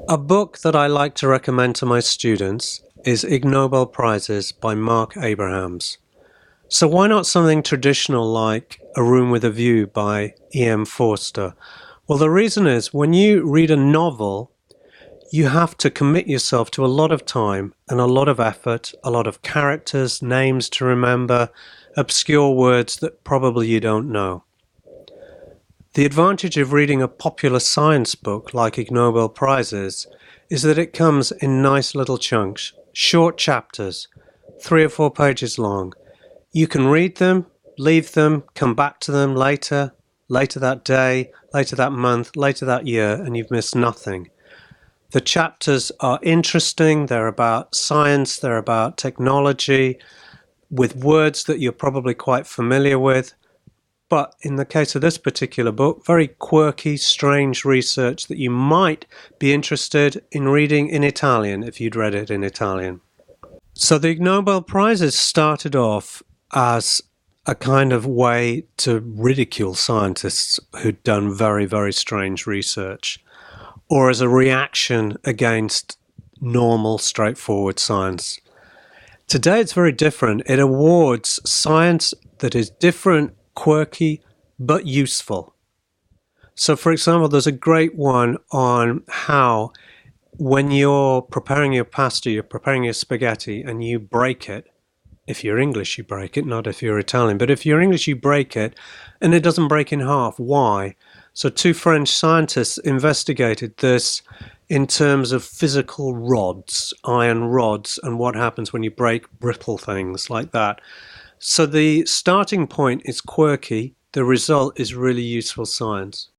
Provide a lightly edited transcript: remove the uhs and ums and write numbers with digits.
A book that I like to recommend to my students is Ig Nobel Prizes by Marc Abrahams. So why not something traditional like A Room with a View by E.M. Forster? Well, the reason is when you read a novel, you have to commit yourself to a lot of time and a lot of effort, a lot of characters, names to remember, obscure words that probably you don't know. The advantage of reading a popular science book like Ig Nobel Prizes is that it comes in nice little chunks, short chapters, 3 or 4 pages long. You can read them, leave them, come back to them later that day, later that month, later that year, and you've missed nothing. The chapters are interesting, they're about science, they're about technology, with words that you're probably quite familiar with. But in the case of this particular book, very quirky, strange research that you might be interested in reading in Italian if you'd read it in Italian. So the Nobel Prizes started off as a kind of way to ridicule scientists who'd done very, very strange research, or as a reaction against normal, straightforward science. Today it's very different. It awards science that is different, quirky, but useful. So, for example, there's a great one on how when you're preparing your pasta, you're preparing your spaghetti, and you break it. If you're English, you break it, not if you're Italian. But if you're English, you break it, and it doesn't break in half. Why? So two French scientists investigated this in terms of physical rods, iron rods, and what happens when you break brittle things like that. So the starting point is quirky, the result is really useful science.